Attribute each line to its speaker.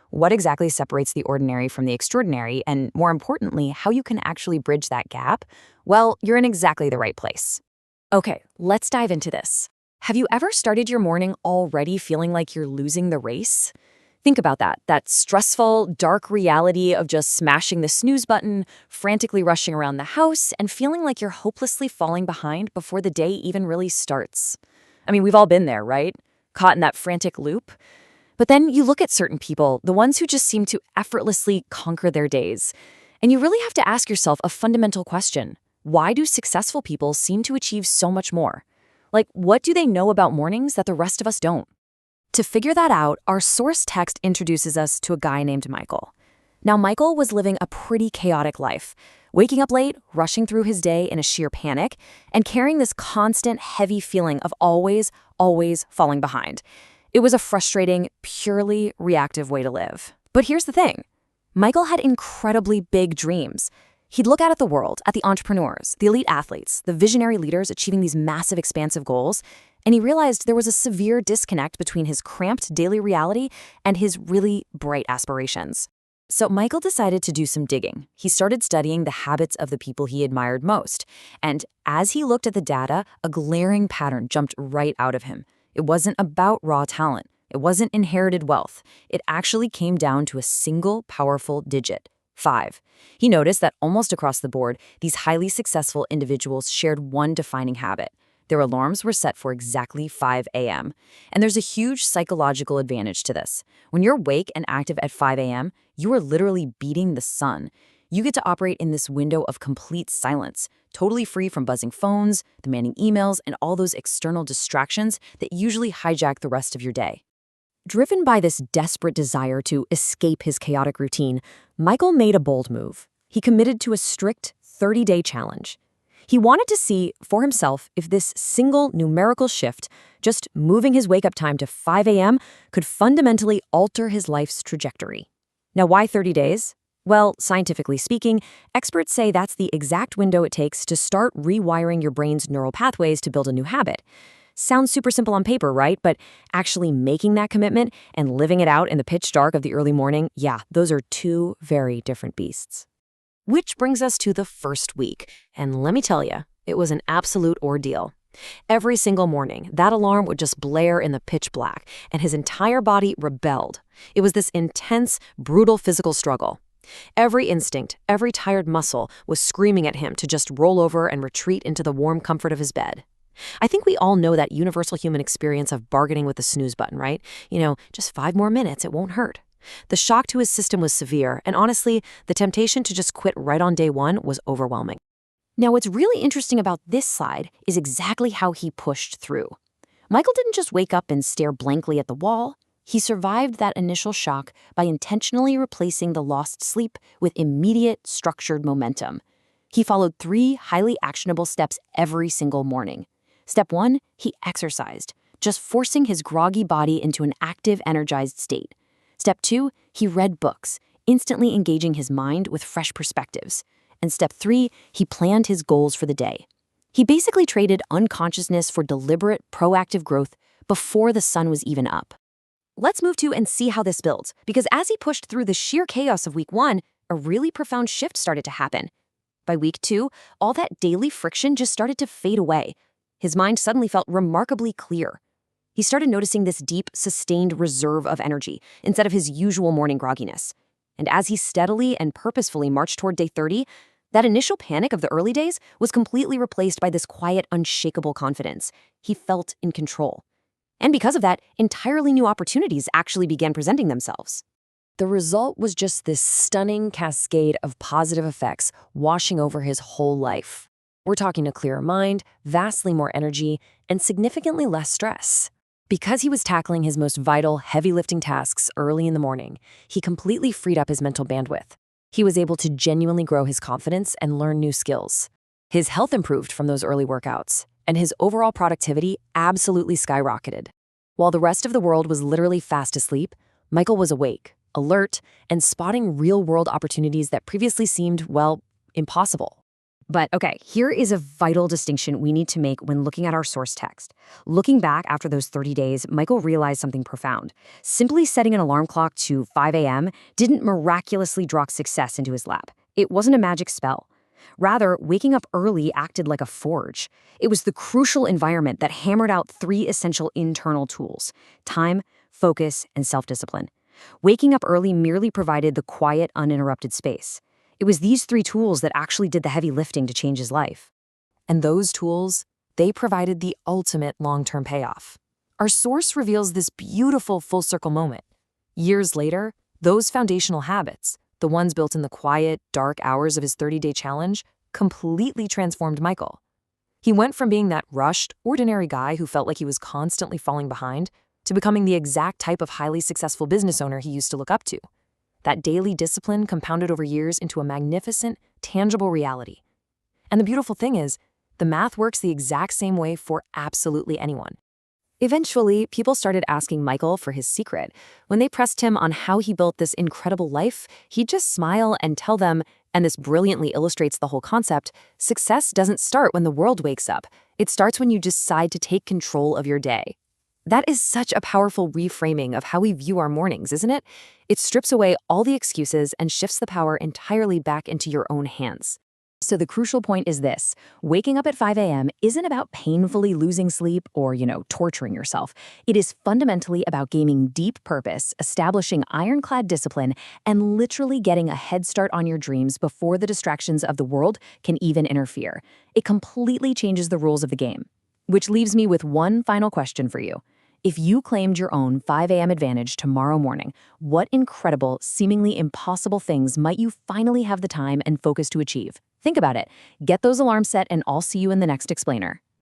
Speaker 1: What exactly separates the ordinary from the extraordinary, and more importantly, how you can actually bridge that gap? Well, you're in exactly the right place. Okay, let's dive into this. Have you ever started your morning already feeling like you're losing the race? Think about that stressful, dark reality of just smashing the snooze button, frantically rushing around the house, and feeling like you're hopelessly falling behind before the day even really starts. I mean, we've all been there, right? Caught in that frantic loop. But then you look at certain people, the ones who just seem to effortlessly conquer their days, and you really have to ask yourself a fundamental question. Why do successful people seem to achieve so much more? Like, what do they know about mornings that the rest of us don't? To figure that out, our source text introduces us to a guy named Michael. Now, Michael was living a pretty chaotic life, waking up late, rushing through his day in a sheer panic, and carrying this constant, heavy feeling of always falling behind. It was a frustrating, purely reactive way to live. But here's the thing. Michael had incredibly big dreams. He'd look out at the world, at the entrepreneurs, the elite athletes, the visionary leaders achieving these massive, expansive goals, and he realized there was a severe disconnect between his cramped daily reality and his really bright aspirations. So Michael decided to do some digging. He started studying the habits of the people he admired most. And as he looked at the data, a glaring pattern jumped right out of him. It wasn't about raw talent. It wasn't inherited wealth. It actually came down to a single powerful digit: 5. He noticed that almost across the board, these highly successful individuals shared one defining habit. Their alarms were set for exactly 5 a.m. And there's a huge psychological advantage to this. When you're awake and active at 5 a.m., you are literally beating the sun. You get to operate in this window of complete silence, totally free from buzzing phones, demanding emails, and all those external distractions that usually hijack the rest of your day. Driven by this desperate desire to escape his chaotic routine, Michael made a bold move. He committed to a strict 30-day challenge. He wanted to see for himself if this single numerical shift, just moving his wake-up time to 5 a.m., could fundamentally alter his life's trajectory. Now, why 30 days? Well, scientifically speaking, experts say that's the exact window it takes to start rewiring your brain's neural pathways to build a new habit. Sounds super simple on paper, right? But actually making that commitment and living it out in the pitch dark of the early morning, yeah, those are two very different beasts. Which brings us to the first week, and let me tell you, it was an absolute ordeal. Every single morning, that alarm would just blare in the pitch black, and his entire body rebelled. It was this intense, brutal physical struggle. Every instinct, every tired muscle was screaming at him to just roll over and retreat into the warm comfort of his bed. I think we all know that universal human experience of bargaining with the snooze button, right? Just 5 more minutes, it won't hurt. The shock to his system was severe, and honestly, the temptation to just quit right on day one was overwhelming. Now, what's really interesting about this slide is exactly how he pushed through. Michael didn't just wake up and stare blankly at the wall. He survived that initial shock by intentionally replacing the lost sleep with immediate, structured momentum. He followed 3 highly actionable steps every single morning. Step 1, he exercised, just forcing his groggy body into an active, energized state. Step 2, he read books, instantly engaging his mind with fresh perspectives. And step 3, he planned his goals for the day. He basically traded unconsciousness for deliberate, proactive growth before the sun was even up. Let's move to and see how this builds, because as he pushed through the sheer chaos of week 1, a really profound shift started to happen. By week 2, all that daily friction just started to fade away. His mind suddenly felt remarkably clear. He started noticing this deep, sustained reserve of energy instead of his usual morning grogginess. And as he steadily and purposefully marched toward day 30, that initial panic of the early days was completely replaced by this quiet, unshakable confidence. He felt in control. And because of that, entirely new opportunities actually began presenting themselves. The result was just this stunning cascade of positive effects washing over his whole life. We're talking a clearer mind, vastly more energy, and significantly less stress. Because he was tackling his most vital, heavy-lifting tasks early in the morning, he completely freed up his mental bandwidth. He was able to genuinely grow his confidence and learn new skills. His health improved from those early workouts, and his overall productivity absolutely skyrocketed. While the rest of the world was literally fast asleep, Michael was awake, alert, and spotting real-world opportunities that previously seemed, well, impossible. But okay, here is a vital distinction we need to make when looking at our source text. Looking back after those 30 days, Michael realized something profound. Simply setting an alarm clock to 5 a.m. didn't miraculously drop success into his lap. It wasn't a magic spell. Rather, waking up early acted like a forge. It was the crucial environment that hammered out three essential internal tools: time, focus, and self-discipline. Waking up early merely provided the quiet, uninterrupted space. It was these three tools that actually did the heavy lifting to change his life. And those tools, they provided the ultimate long-term payoff. Our source reveals this beautiful full-circle moment. Years later, those foundational habits, the ones built in the quiet, dark hours of his 30-day challenge, completely transformed Michael. He went from being that rushed, ordinary guy who felt like he was constantly falling behind to becoming the exact type of highly successful business owner he used to look up to. That daily discipline compounded over years into a magnificent, tangible reality. And the beautiful thing is, the math works the exact same way for absolutely anyone. Eventually, people started asking Michael for his secret. When they pressed him on how he built this incredible life, he'd just smile and tell them, and this brilliantly illustrates the whole concept, success doesn't start when the world wakes up. It starts when you decide to take control of your day. That is such a powerful reframing of how we view our mornings, isn't it? It strips away all the excuses and shifts the power entirely back into your own hands. So the crucial point is this: waking up at 5 a.m. isn't about painfully losing sleep or, torturing yourself. It is fundamentally about gaining deep purpose, establishing ironclad discipline, and literally getting a head start on your dreams before the distractions of the world can even interfere. It completely changes the rules of the game. Which leaves me with one final question for you. If you claimed your own 5 a.m. advantage tomorrow morning, what incredible, seemingly impossible things might you finally have the time and focus to achieve? Think about it. Get those alarms set, and I'll see you in the next explainer.